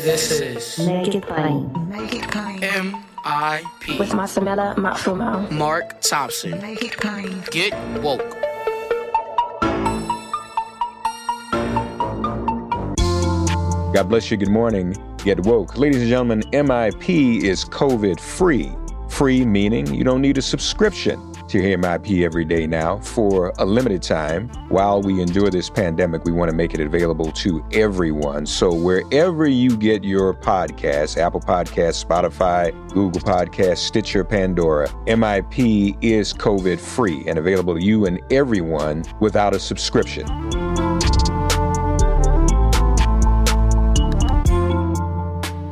This is Make It Plain. Make It Plain. MIP With Masamela Matfumo. Mark Thompson. Make It Plain. Get woke. God bless you. Good morning. Get woke. Ladies and gentlemen, MIP is COVID free. Free meaning you don't need a subscription to hear MIP every day now for a limited time. While we endure this pandemic, we want to make it available to everyone. So wherever you get your podcasts, Apple Podcasts, Spotify, Google Podcasts, Stitcher, Pandora, MIP is COVID free and available to you and everyone without a subscription.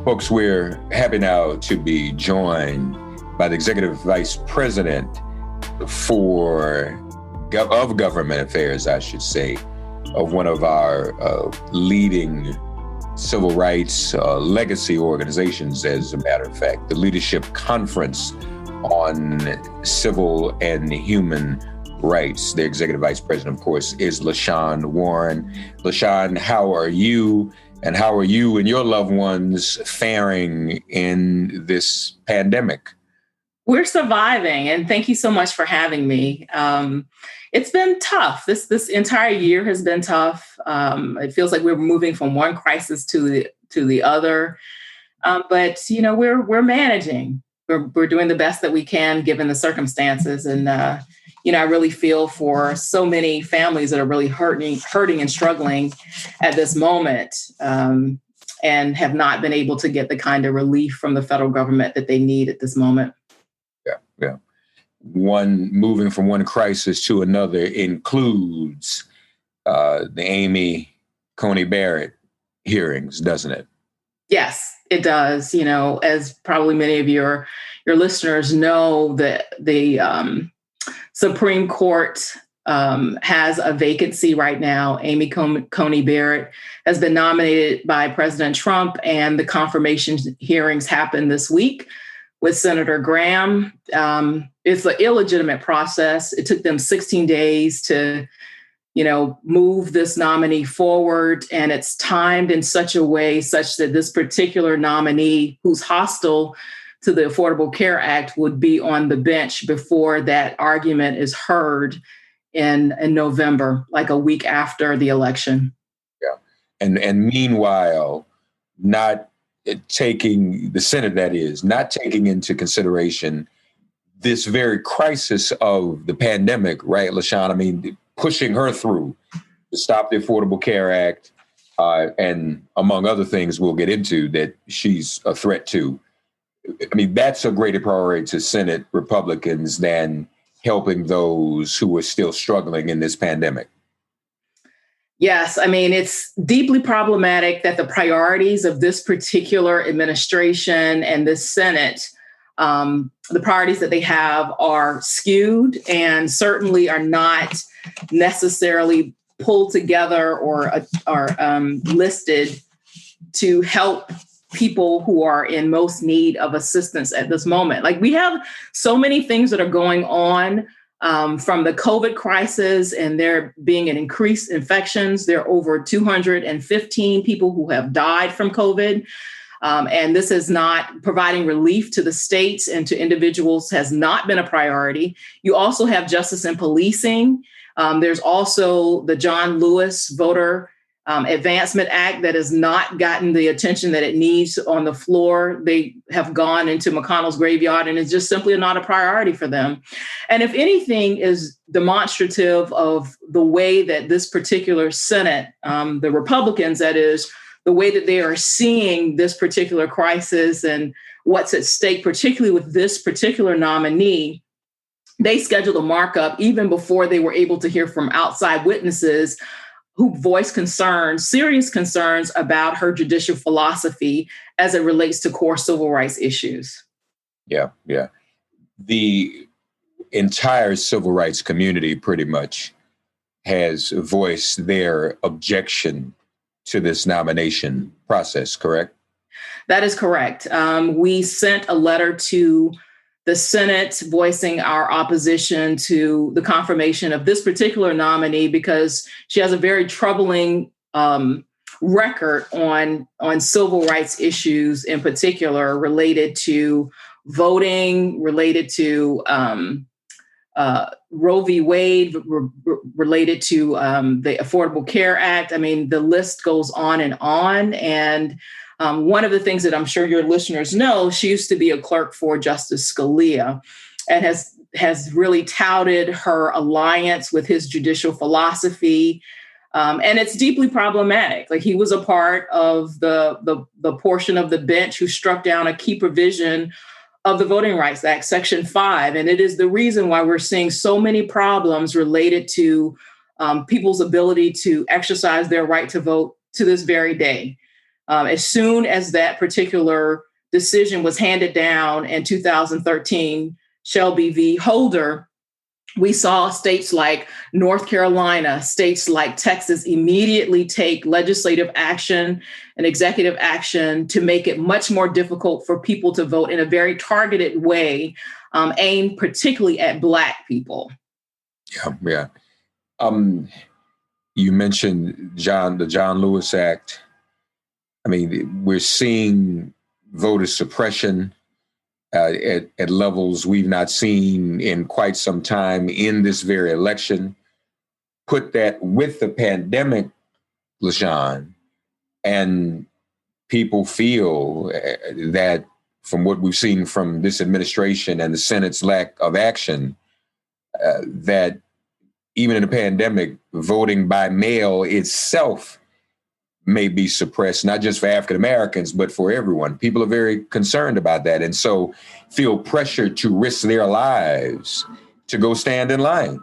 Folks, we're happy now to be joined by the Executive Vice President of Government Affairs, I should say, of one of our leading civil rights legacy organizations, as a matter of fact, the Leadership Conference on Civil and Human Rights. The Executive Vice President, of course, is LaShawn Warren. LaShawn, how are you? And how are you and your loved ones faring in this pandemic? We're surviving, and thank you so much for having me. It's been tough. This entire year has been tough. It feels like we're moving from one crisis to the other, but we're managing. We're doing the best that we can given the circumstances, and I really feel for so many families that are really hurting and struggling at this moment, and have not been able to get the kind of relief from the federal government that they need at this moment. Yeah. Moving from one crisis to another includes the Coney Barrett hearings, doesn't it? Yes, it does. As probably many of your listeners know, that the Supreme Court has a vacancy right now. Coney Barrett has been nominated by President Trump, and the confirmation hearings happened this week with Senator Graham. It's an illegitimate process. It took them 16 days to, move this nominee forward. And it's timed in such a way such that this particular nominee, who's hostile to the Affordable Care Act, would be on the bench before that argument is heard in November, like a week after the election. Yeah. And meanwhile, not taking the Senate, that is, not taking into consideration this very crisis of the pandemic, right, LaShawn? I mean, pushing her through to stop the Affordable Care Act, and among other things we'll get into that she's a threat to. I mean, that's a greater priority to Senate Republicans than helping those who are still struggling in this pandemic. Yes, I mean, it's deeply problematic that the priorities of this particular administration and this Senate, the priorities that they have are skewed and certainly are not necessarily pulled together or listed to help people who are in most need of assistance at this moment. Like, we have so many things that are going on. From the COVID crisis and there being an increased infections. There are over 215 people who have died from COVID. And this is not providing relief to the states and to individuals has not been a priority. You also have justice and policing. There's also the John Lewis Voter Advancement Act that has not gotten the attention that it needs on the floor. They have gone into McConnell's graveyard, and it's just simply not a priority for them. And if anything is demonstrative of the way that this particular Senate, the Republicans, that is, the way that they are seeing this particular crisis and what's at stake, particularly with this particular nominee, they scheduled a markup even before they were able to hear from outside witnesses who voiced concerns, serious concerns about her judicial philosophy as it relates to core civil rights issues. Yeah. The entire civil rights community pretty much has voiced their objection to this nomination process, correct? That is correct. We sent a letter to the Senate voicing our opposition to the confirmation of this particular nominee because she has a very troubling record on civil rights issues in particular, related to voting, related to Roe v. Wade, related to the Affordable Care Act. I mean, the list goes on. And one of the things that I'm sure your listeners know, she used to be a clerk for Justice Scalia, and has really touted her alliance with his judicial philosophy. And it's deeply problematic. Like, he was a part of the portion of the bench who struck down a key provision of the Voting Rights Act, Section 5. And it is the reason why we're seeing so many problems related to people's ability to exercise their right to vote to this very day. As soon as that particular decision was handed down in 2013, Shelby v. Holder, we saw states like North Carolina, states like Texas immediately take legislative action and executive action to make it much more difficult for people to vote in a very targeted way, aimed particularly at Black people. Yeah. You mentioned the John Lewis Act. I mean, we're seeing voter suppression at levels we've not seen in quite some time in this very election. Put that with the pandemic, LaShawn, and people feel that from what we've seen from this administration and the Senate's lack of action, that even in a pandemic, voting by mail itself may be suppressed, not just for African Americans, but for everyone. People are very concerned about that, and so feel pressure to risk their lives to go stand in line.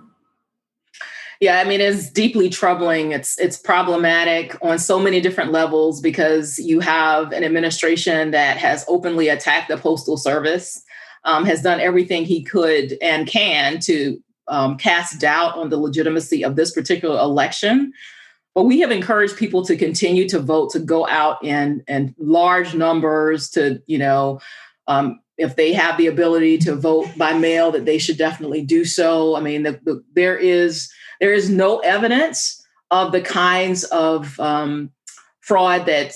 Yeah, I mean, it's deeply troubling. It's problematic on so many different levels, because you have an administration that has openly attacked the Postal Service, has done everything he could and can to cast doubt on the legitimacy of this particular election. But we have encouraged people to continue to vote, to go out in large numbers, to, if they have the ability to vote by mail, that they should definitely do so. I mean, there is no evidence of the kinds of fraud that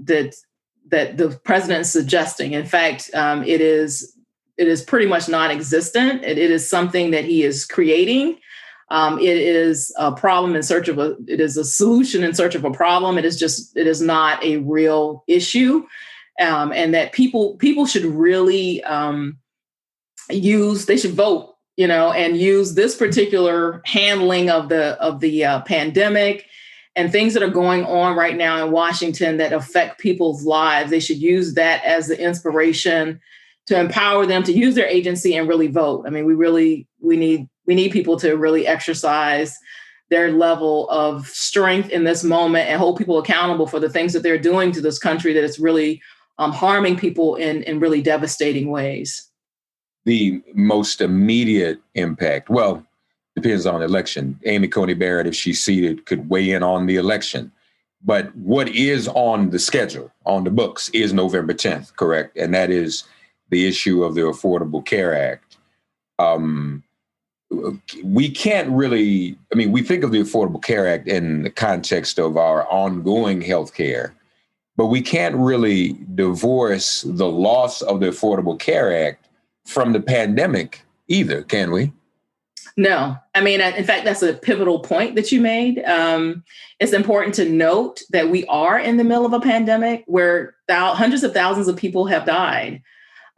the president is suggesting. In fact, it is pretty much non-existent. It is something that he is creating. It is a problem it is a solution in search of a problem. It is not a real issue. And that people should really they should vote, and use this particular handling of the pandemic and things that are going on right now in Washington that affect people's lives. They should use that as the inspiration to empower them to use their agency and really vote. I mean, we need people to really exercise their level of strength in this moment and hold people accountable for the things that they're doing to this country that is really harming people in really devastating ways. The most immediate impact, well, depends on the election. Amy Coney Barrett, if she's seated, could weigh in on the election. But what is on the schedule, on the books, is November 10th, correct? And that is the issue of the Affordable Care Act. We can't really, we think of the Affordable Care Act in the context of our ongoing health care, but we can't really divorce the loss of the Affordable Care Act from the pandemic either, can we? No. I mean, in fact, that's a pivotal point that you made. It's important to note that we are in the middle of a pandemic where hundreds of thousands of people have died.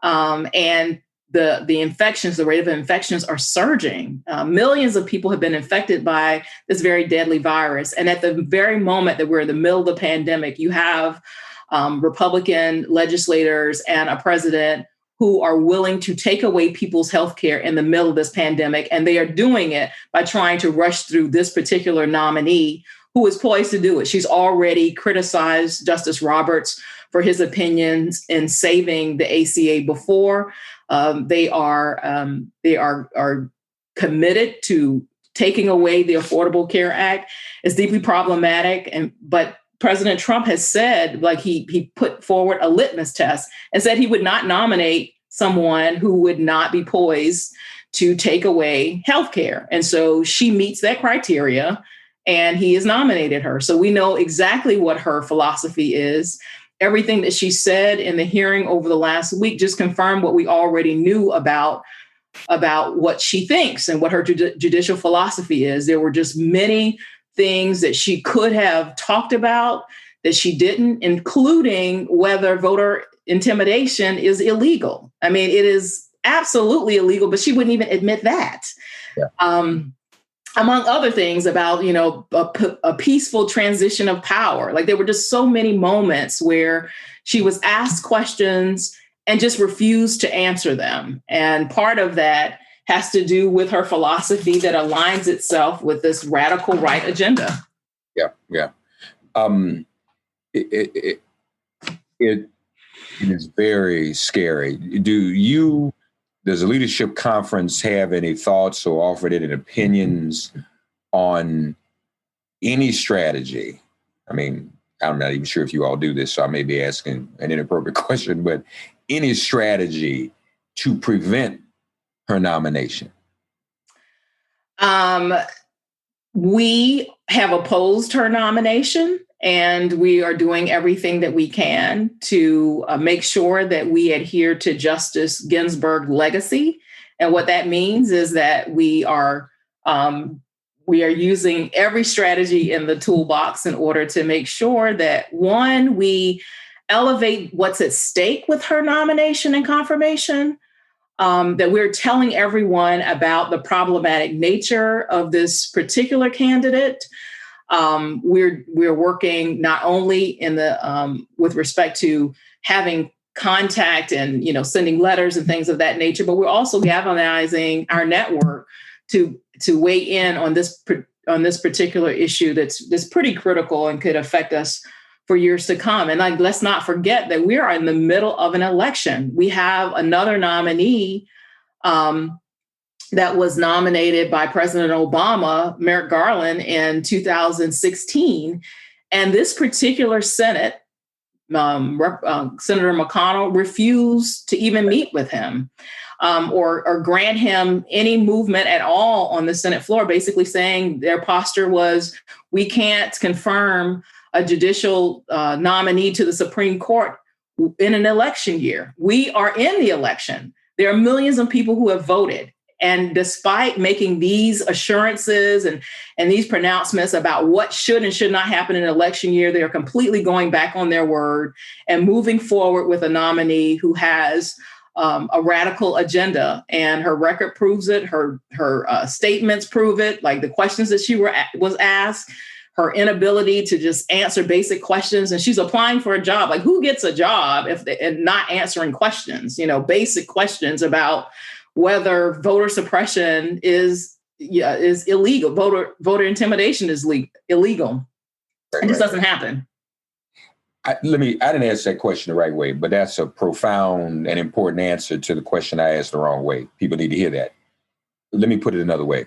And the infections, the rate of infections are surging. Millions of people have been infected by this very deadly virus. And at the very moment that we're in the middle of the pandemic, you have Republican legislators and a president who are willing to take away people's health care in the middle of this pandemic. And they are doing it by trying to rush through this particular nominee who is poised to do it. She's already criticized Justice Roberts for his opinions in saving the ACA before. They are committed to taking away the Affordable Care Act. It's deeply problematic, but President Trump has said, he put forward a litmus test and said he would not nominate someone who would not be poised to take away health care. And so she meets that criteria. and he has nominated her. So we know exactly what her philosophy is. Everything that she said in the hearing over the last week just confirmed what we already knew about what she thinks and what her judicial philosophy is. There were just many things that she could have talked about that she didn't, including whether voter intimidation is illegal. I mean, it is absolutely illegal, but she wouldn't even admit that. Yeah. Among other things about, a peaceful transition of power. Like, there were just so many moments where she was asked questions and just refused to answer them. And part of that has to do with her philosophy that aligns itself with this radical right agenda. Yeah. It is very scary. Does the leadership conference have any thoughts or offered any opinions on any strategy? I mean, I'm not even sure if you all do this, so I may be asking an inappropriate question, but any strategy to prevent her nomination? We have opposed her nomination, and we are doing everything that we can to make sure that we adhere to Justice Ginsburg legacy. And what that means is that we are using every strategy in the toolbox in order to make sure that, one, we elevate what's at stake with her nomination and confirmation, that we're telling everyone about the problematic nature of this particular candidate. We're working not only in the with respect to having contact and sending letters and things of that nature, but we're also galvanizing our network to weigh in on this particular issue that's pretty critical and could affect us for years to come. And let's not forget that we are in the middle of an election. We have another nominee that was nominated by President Obama, Merrick Garland, in 2016. And this particular Senate, Senator McConnell refused to even meet with him or grant him any movement at all on the Senate floor, basically saying their posture was, we can't confirm a judicial nominee to the Supreme Court in an election year. We are in the election. There are millions of people who have voted. And despite making these assurances and these pronouncements about what should and should not happen in an election year, they are completely going back on their word and moving forward with a nominee who has a radical agenda. And her record proves it. Her statements prove it. Like the questions that she was asked, her inability to just answer basic questions. And she's applying for a job. Like, who gets a job and not answering questions, basic questions about whether voter suppression is illegal, voter intimidation is illegal. It just doesn't happen. I didn't answer that question the right way, but that's a profound and important answer to the question I asked the wrong way. People need to hear that. Let me put it another way.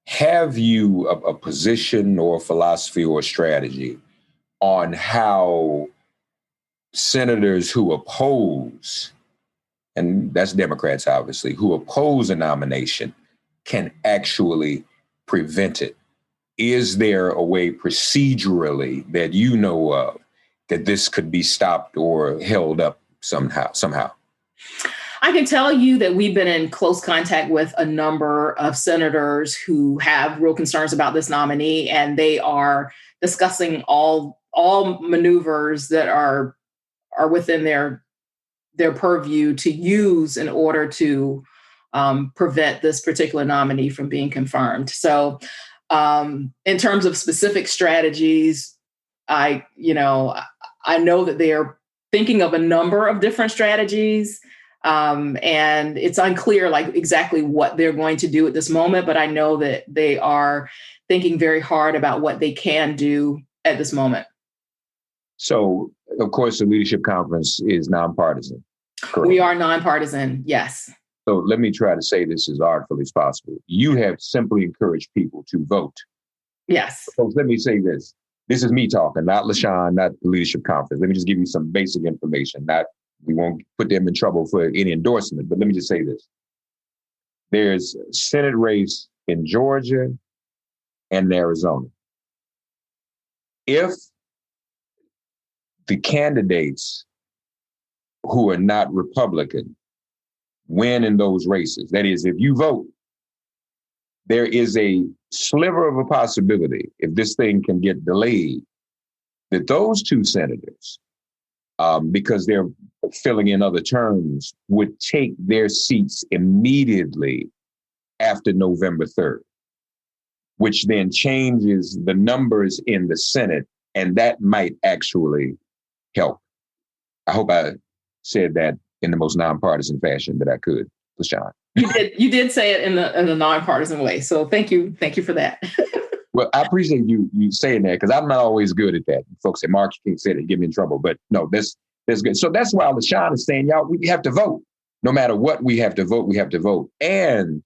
Have you a position or a philosophy or a strategy on how senators who oppose, and that's Democrats, obviously, who oppose a nomination can actually prevent it? Is there a way procedurally that you know of that this could be stopped or held up somehow? I can tell you that we've been in close contact with a number of senators who have real concerns about this nominee, and they are discussing all maneuvers that are within their purview to use in order to prevent this particular nominee from being confirmed. So in terms of specific strategies, I know that they are thinking of a number of different strategies. And it's unclear exactly what they're going to do at this moment, but I know that they are thinking very hard about what they can do at this moment. So, of course, the leadership conference is nonpartisan. Correct? We are nonpartisan, yes. So let me try to say this as artfully as possible. You have simply encouraged people to vote. Yes. Folks, let me say this. This is me talking, not LaShawn, not the leadership conference. Let me just give you some basic information. We won't put them in trouble for any endorsement, but let me just say this. There's a Senate race in Georgia and in Arizona. if the candidates who are not Republican win in those races, that is, if you vote, there is a sliver of a possibility, if this thing can get delayed, that those two senators, because they're filling in other terms, would take their seats immediately after November 3rd, which then changes the numbers in the Senate, and that might actually help. I hope I said that in the most nonpartisan fashion that I could, LaShawn. You did say it in a nonpartisan way. So thank you for that. Well, I appreciate you saying that, because I'm not always good at that. Folks say, Mark, you can't say that, get me in trouble. But no, that's good. So that's why LaShawn is saying, y'all, we have to vote. No matter what, we have to vote. We have to vote. And,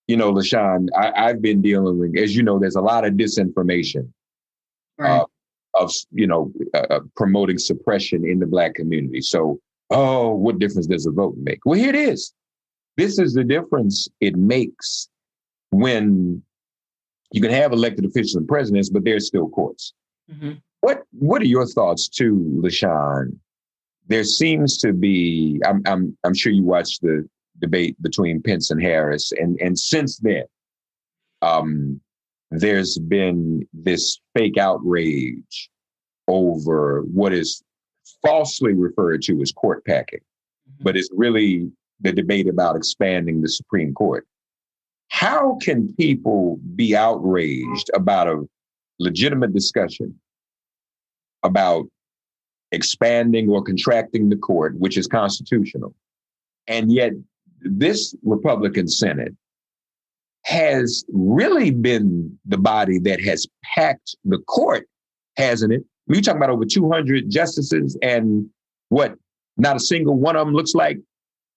LaShawn, I've been dealing with, as you know, there's a lot of disinformation. Right. Of promoting suppression in the Black community. So, what difference does a vote make? Well, here it is. This is the difference it makes when you can have elected officials and presidents, but there's still courts. Mm-hmm. What are your thoughts too, LaShawn? There seems to be, I'm sure you watched the debate between Pence and Harris, and since then, there's been this fake outrage over what is falsely referred to as court packing, but it's really the debate about expanding the Supreme Court. How can people be outraged about a legitimate discussion about expanding or contracting the court, which is constitutional, and yet this Republican Senate has really been the body that has packed the court, hasn't it? You're talking about over 200 justices, and not a single one of them looks like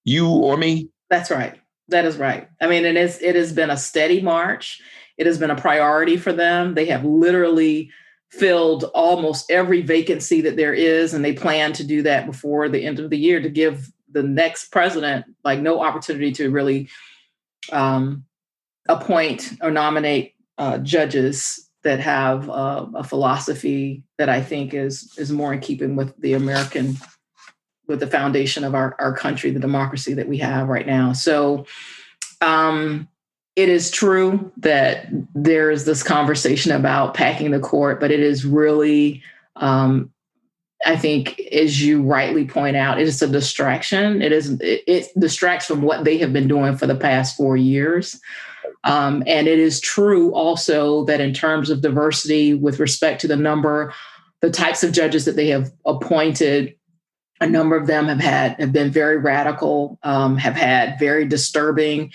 you or me? That's right. That is right. I mean, it has been a steady march. It has been a priority for them. They have literally filled almost every vacancy that there is, and they plan to do that before the end of the year to give the next president no opportunity to really appoint or nominate judges that have a philosophy that I think is more in keeping with with the foundation of our country, the democracy that we have right now. So it is true that there is this conversation about packing the court, but it is really, I think, as you rightly point out, it is a distraction. It distracts from what they have been doing for the past 4 years. And it is true also that in terms of diversity with respect to the types of judges that they have appointed, a number of them have been very radical, have had very disturbing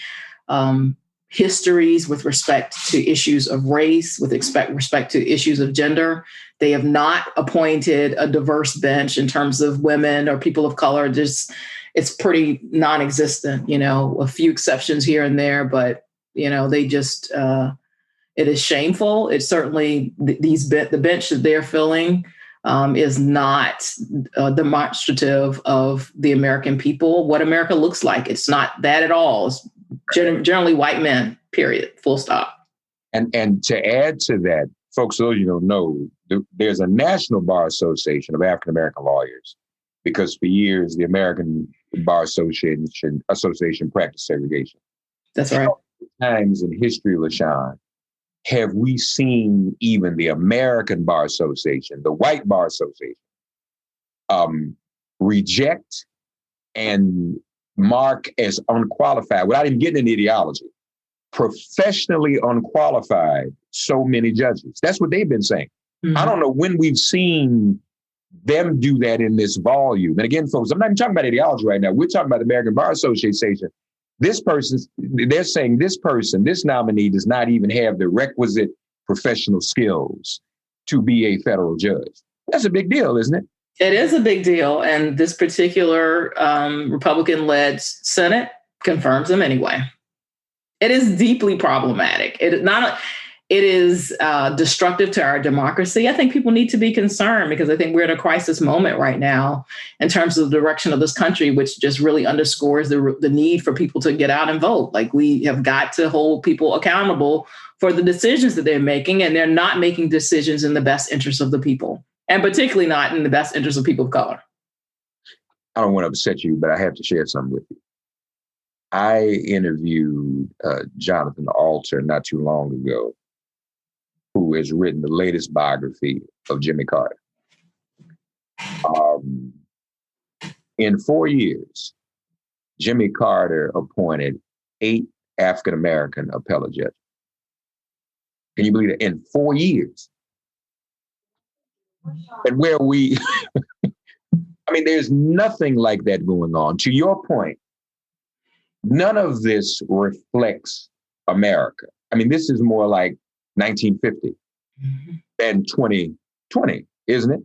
histories with respect to issues of race, with respect to issues of gender. They have not appointed a diverse bench in terms of women or people of color. It's pretty non-existent, a few exceptions here and there, but they just, it is shameful. It's certainly the bench that they're filling is not demonstrative of the American people, what America looks like. It's not that at all. It's generally white men, period, full stop. And to add to that, folks, those you don't know, there's a National Bar Association of African-American lawyers, because for years, the American Bar Association practiced segregation. That's right. Times in history, LaShawn, have we seen even the American Bar Association, the white Bar Association, reject and mark as unqualified, without even getting into ideology, professionally unqualified so many judges? That's what they've been saying. Mm-hmm. I don't know when we've seen them do that in this volume. And again, folks, I'm not even talking about ideology right now. We're talking about the American Bar Association. They're saying this nominee does not even have the requisite professional skills to be a federal judge. That's a big deal, isn't it? It is a big deal. And this particular Republican-led Senate confirms them anyway. It is deeply problematic. it is destructive to our democracy, I think people need to be concerned, because I think we're at a crisis moment right now in terms of the direction of this country, which just really underscores the need for people to get out and vote. Like, we have got to hold people accountable for the decisions that they're making, and they're not making decisions in the best interest of the people, and particularly not in the best interest of people of color. I don't want to upset you, but I have to share something with you. I interviewed Jonathan Alter not too long ago, who has written the latest biography of Jimmy Carter. In 4 years, Jimmy Carter appointed 8 African-American appellate judges. Can you believe that? In 4 years. And where we, I mean, there's nothing like that going on. To your point, none of this reflects America. I mean, this is more like 1950 and 2020, isn't it?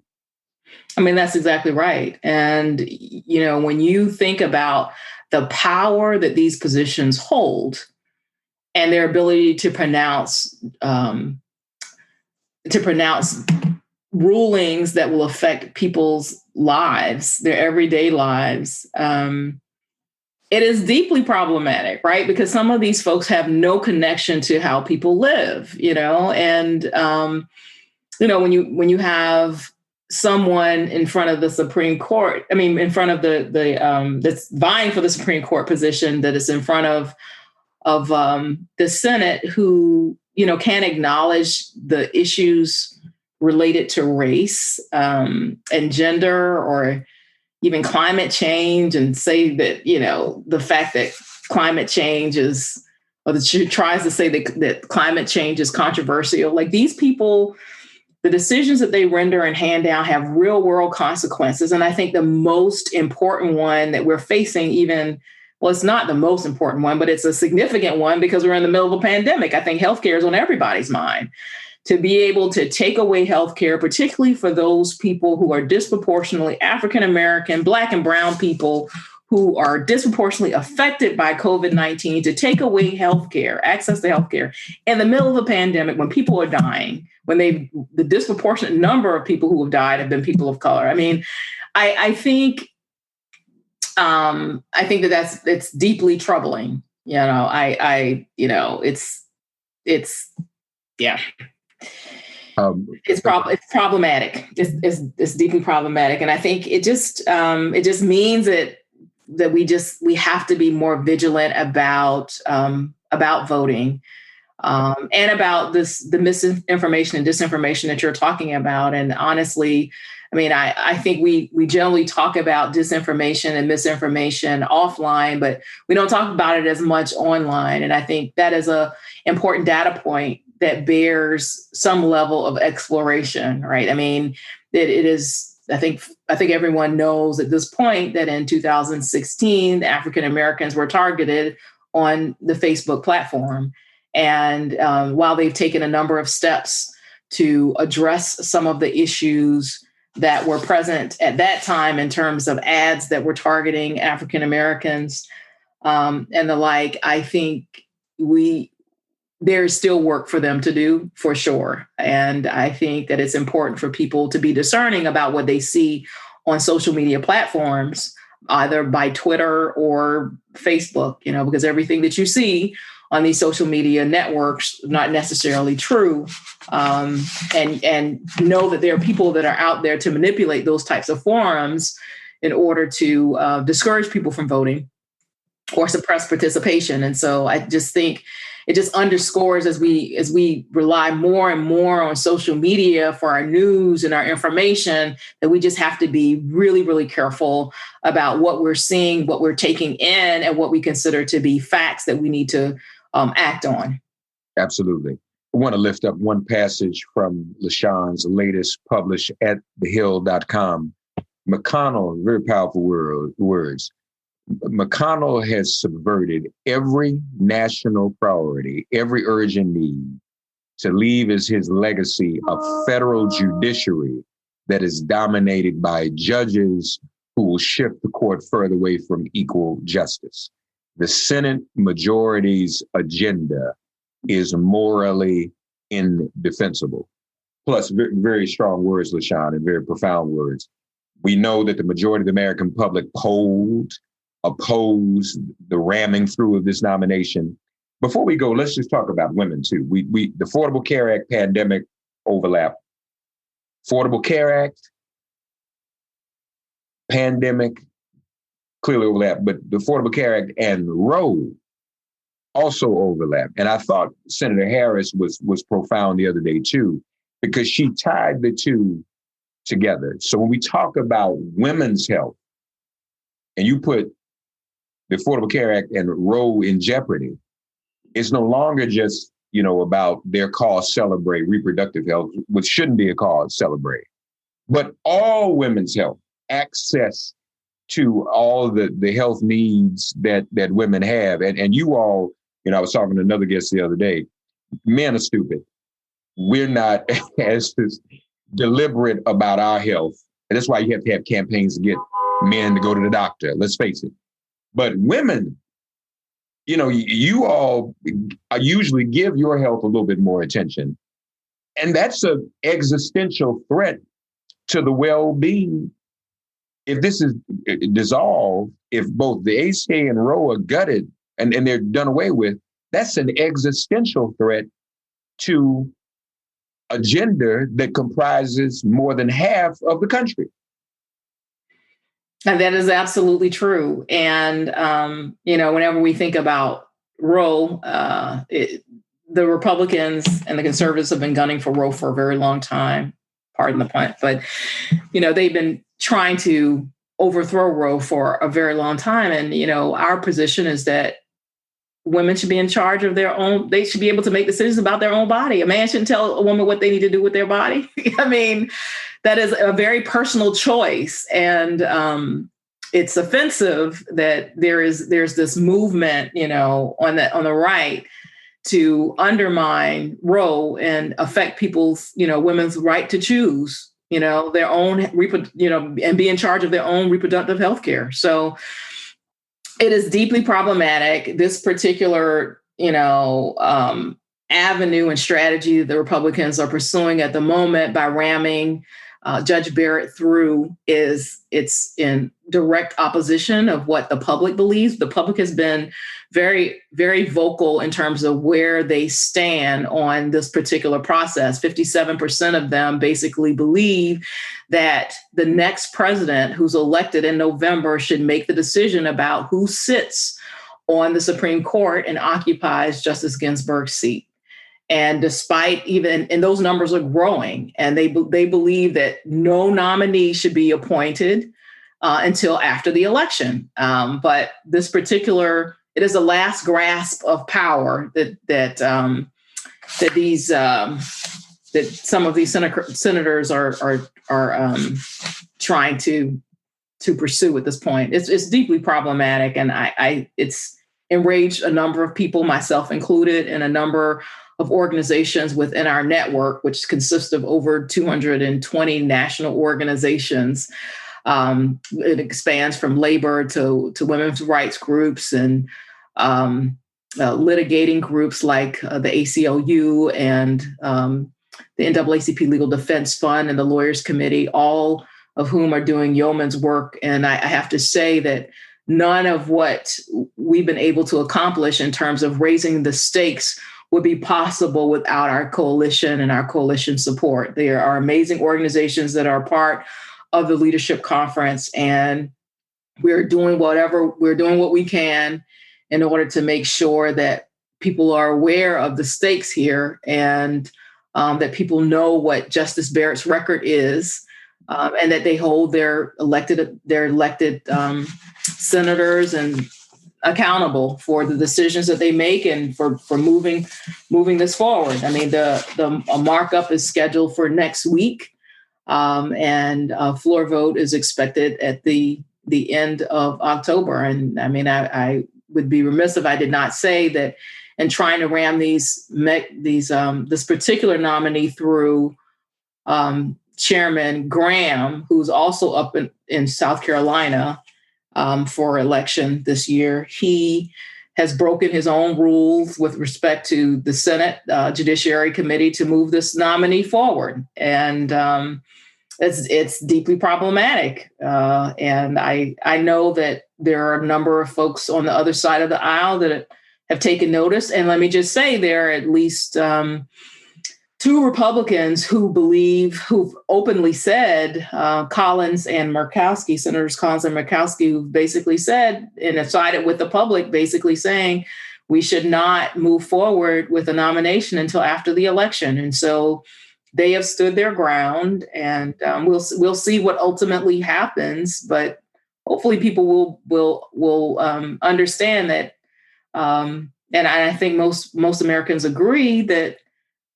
I mean, that's exactly right. And, you know, when you think about the power that these positions hold and their ability to pronounce rulings that will affect people's lives, their everyday lives, it is deeply problematic, right? Because some of these folks have no connection to how people live, you know, and, you know, when you have someone in front of the Supreme Court, I mean, in front of that's vying for the Supreme Court position, that is in front of the Senate, who, you know, can't acknowledge the issues related to race and gender, or even climate change, and say that, you know, the fact that climate change is, or that she tries to say that climate change is controversial. Like, these people, the decisions that they render and hand down have real world consequences. And I think the most important one that we're facing, well, it's not the most important one, but it's a significant one, because we're in the middle of a pandemic. I think healthcare is on everybody's mind. To be able to take away healthcare, particularly for those people who are disproportionately African-American, Black and Brown people who are disproportionately affected by COVID-19, to take away healthcare, access to healthcare in the middle of a pandemic when people are dying, when the disproportionate number of people who have died have been people of color. I mean, I think it's deeply troubling. You know, yeah. It's problematic. It's deeply problematic, and I think it just means that we have to be more vigilant about voting, and about the misinformation and disinformation that you're talking about. And honestly, I mean, I think we generally talk about disinformation and misinformation offline, but we don't talk about it as much online. And I think that is a important data point that bears some level of exploration, right? I mean, it is, I think everyone knows at this point that in 2016, African Americans were targeted on the Facebook platform. And while they've taken a number of steps to address some of the issues that were present at that time in terms of ads that were targeting African Americans and the like, I think there's still work for them to do, for sure. And I think that it's important for people to be discerning about what they see on social media platforms, either by Twitter or Facebook, you know, because everything that you see on these social media networks is not necessarily true. And know that there are people that are out there to manipulate those types of forums in order to discourage people from voting or suppress participation. And so I just think it just underscores, as we rely more and more on social media for our news and our information, that we just have to be really, really careful about what we're seeing, what we're taking in, and what we consider to be facts that we need to act on. Absolutely. I want to lift up one passage from LaShawn's latest, published at thehill.com. McConnell, very powerful words. McConnell has subverted every national priority, every urgent need, to leave as his legacy a federal judiciary that is dominated by judges who will shift the court further away from equal justice. The Senate majority's agenda is morally indefensible. Plus, very, very strong words, LaShawn, and very profound words. We know that the majority of the American public opposed the ramming through of this nomination. Before we go, let's just talk about women too. The Affordable Care Act pandemic overlap. Affordable Care Act, pandemic, clearly overlap, but the Affordable Care Act and Roe also overlap. And I thought Senator Harris was profound the other day too, because she tied the two together. So when we talk about women's health, and you put the Affordable Care Act and Roe in jeopardy, it's no longer just, about their cause celebrate reproductive health, which shouldn't be a cause celebrate, but all women's health, access to all the health needs that women have. And you all, I was talking to another guest the other day, men are stupid. We're not as deliberate about our health. And that's why you have to have campaigns to get men to go to the doctor, let's face it. But women, you all usually give your health a little bit more attention. And that's an existential threat to the well-being. If this is dissolved, if both the ACA and Roe are gutted and they're done away with, that's an existential threat to a gender that comprises more than half of the country. And that is absolutely true. And, whenever we think about Roe, the Republicans and the conservatives have been gunning for Roe for a very long time, pardon the pun, but, they've been trying to overthrow Roe for a very long time. And, our position is that women should be in charge of their own, they should be able to make decisions about their own body. A man shouldn't tell a woman what they need to do with their body. I mean, that is a very personal choice. And it's offensive that there's this movement, on the right to undermine Roe and affect people's, women's right to choose, their own, and be in charge of their own reproductive health care. So it is deeply problematic. This particular, avenue and strategy that the Republicans are pursuing at the moment by ramming Judge Barrett through it's in direct opposition of what the public believes. The public has been very, very vocal in terms of where they stand on this particular process. 57% of them basically believe that the next president who's elected in November should make the decision about who sits on the Supreme Court and occupies Justice Ginsburg's seat. And despite and those numbers are growing, and they believe that no nominee should be appointed until after the election. But this particular, it is a last grasp of power that some of these senators are trying to pursue at this point. It's deeply problematic, and it's enraged a number of people, myself included, and a number of organizations within our network, which consists of over 220 national organizations. It expands from labor to women's rights groups and litigating groups like the ACLU and the NAACP Legal Defense Fund and the Lawyers Committee, all of whom are doing yeoman's work. And I have to say that none of what we've been able to accomplish in terms of raising the stakes would be possible without our coalition and our coalition support. There are amazing organizations that are part of the Leadership Conference, and we're doing what we can in order to make sure that people are aware of the stakes here and that people know what Justice Barrett's record is, and that they hold their elected senators and accountable for the decisions that they make and for moving this forward. I mean, the markup is scheduled for next week, and a floor vote is expected at the end of October. And I mean, I would be remiss if I did not say that in trying to ram this particular nominee through Chairman Graham, who's also up in South Carolina, for election this year. He has broken his own rules with respect to the Senate Judiciary Committee to move this nominee forward. And it's deeply problematic. And I know that there are a number of folks on the other side of the aisle that have taken notice. And let me just say, there are at least two Republicans who've openly said, Collins and Murkowski, Senators Collins and Murkowski, who basically said and have sided with the public, basically saying we should not move forward with a nomination until after the election. And so they have stood their ground, and we'll see what ultimately happens. But hopefully, people will understand that, and I think most Americans agree that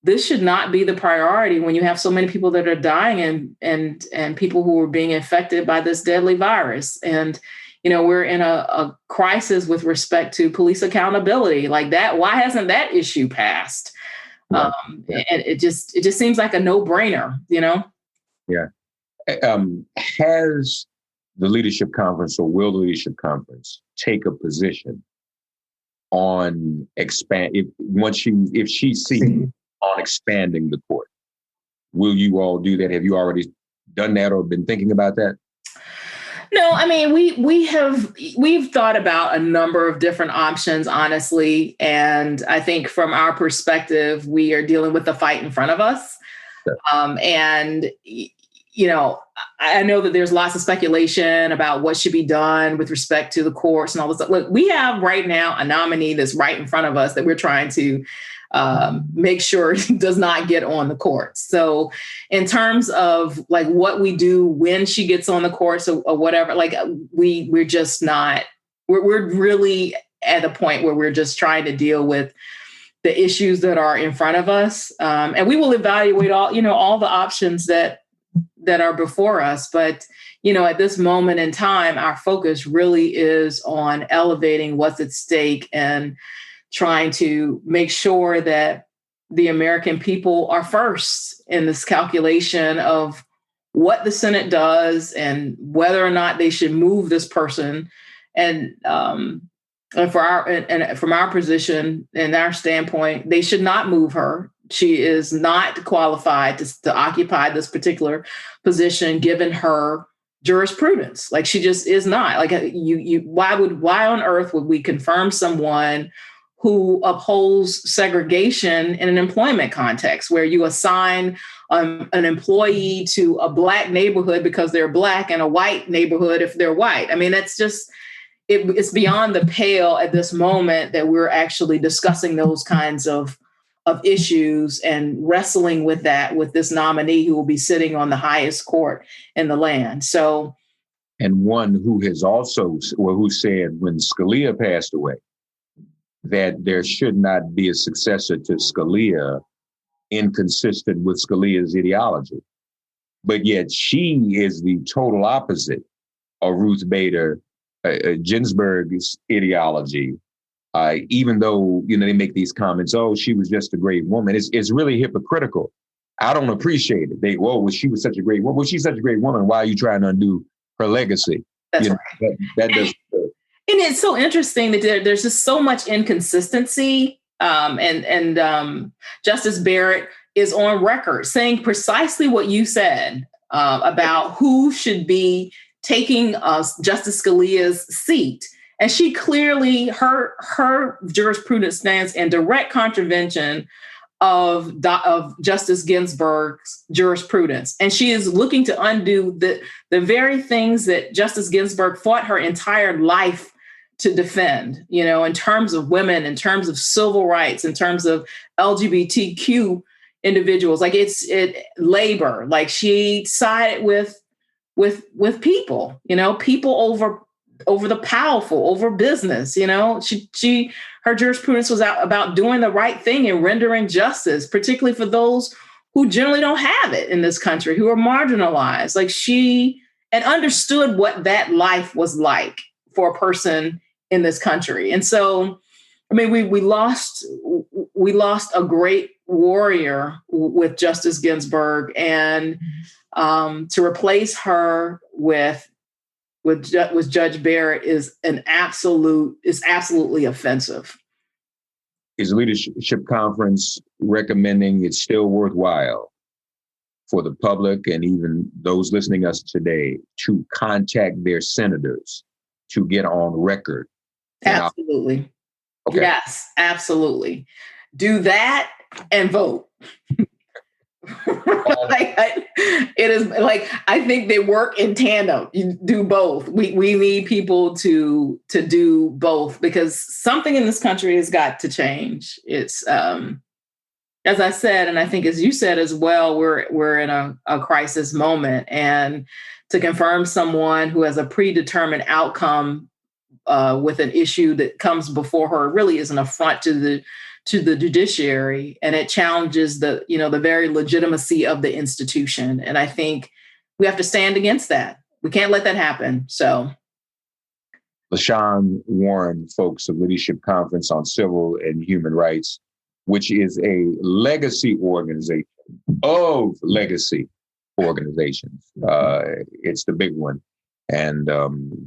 this should not be the priority when you have so many people that are dying and people who are being infected by this deadly virus. And we're in a crisis with respect to police accountability like that. Why hasn't that issue passed? Right. And it just seems like a no-brainer, Yeah. Has the leadership conference, or will the leadership conference take a position on if she sees on expanding the court? Will you all do that? Have you already done that or been thinking about that? No, I mean, we've thought about a number of different options, honestly. And I think from our perspective, we are dealing with the fight in front of us. Sure. And, I know that there's lots of speculation about what should be done with respect to the courts and all this stuff. Look, we have right now a nominee that's right in front of us that we're trying to make sure does not get on the court. So in terms of like what we do when she gets on the courts or whatever, like we're just not, we're really at a point where we're just trying to deal with the issues that are in front of us. And we will evaluate all the options that are before us. But, at this moment in time, our focus really is on elevating what's at stake and trying to make sure that the American people are first in this calculation of what the Senate does and whether or not they should move this person. And from our position and our standpoint, they should not move her. She is not qualified to occupy this particular position, given her jurisprudence. Like, she just is not. Like, why on earth would we confirm someone who upholds segregation in an employment context where you assign an employee to a Black neighborhood because they're Black and a white neighborhood if they're white? I mean, that's just, it's beyond the pale at this moment that we're actually discussing those kinds of issues and wrestling with that with this nominee who will be sitting on the highest court in the land. So, and one who has also, who said when Scalia passed away, that there should not be a successor to Scalia inconsistent with Scalia's ideology. But yet she is the total opposite of Ruth Bader Ginsburg's ideology. Even though, they make these comments, oh, she was just a great woman. It's really hypocritical. I don't appreciate it. She was such a great woman. Well, she's such a great woman. Why are you trying to undo her legacy? That's right. That doesn't. And it's so interesting that there's just so much inconsistency. And Justice Barrett is on record saying precisely what you said about who should be taking Justice Scalia's seat. And she clearly, her jurisprudence stands in direct contravention of Justice Ginsburg's jurisprudence. And she is looking to undo the very things that Justice Ginsburg fought her entire life to defend, in terms of women, in terms of civil rights, in terms of LGBTQ individuals, like labor, like she sided with people, people over the powerful, over business. Her jurisprudence was about doing the right thing and rendering justice, particularly for those who generally don't have it in this country, who are marginalized. Like, she understood what that life was like for a person in this country. And so, I mean, we lost a great warrior with Justice Ginsburg, and to replace her with with Judge Barrett is absolutely offensive. Is the leadership conference recommending it's still worthwhile for the public and even those listening us today to contact their senators to get on record? Absolutely. Okay. Yes, absolutely. Do that and vote. It is like, I think they work in tandem. You do both. We need people to do both, because something in this country has got to change. It's as I said, and I think as you said as well, we're in a crisis moment, and to confirm someone who has a predetermined outcome with an issue that comes before her really is an affront to the judiciary, and it challenges the very legitimacy of the institution. And I think we have to stand against that. We can't let that happen. So, LaShawn Warren, folks, of Leadership Conference on Civil and Human Rights, which is a legacy organization of legacy organizations. It's the big one. And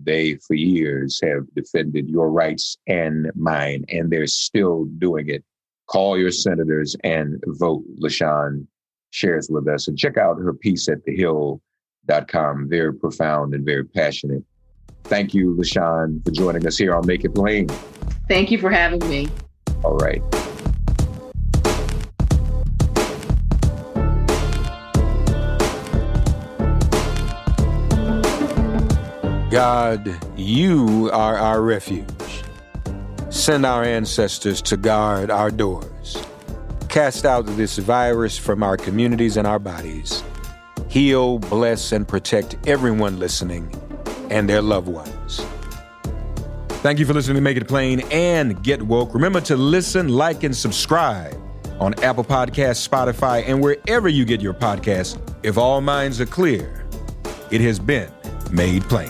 they, for years, have defended your rights and mine, and they're still doing it. Call your senators and vote. LaShawn shares with us. And check out her piece at thehill.com. Very profound and very passionate. Thank you, LaShawn, for joining us here on Make It Plain. Thank you for having me. All right. God, you are our refuge. Send our ancestors to guard our doors. Cast out this virus from our communities and our bodies. Heal, bless, and protect everyone listening and their loved ones. Thank you for listening to Make It Plain and Get Woke. Remember to listen, like, and subscribe on Apple Podcasts, Spotify, and wherever you get your podcasts. If all minds are clear, it has been made plain.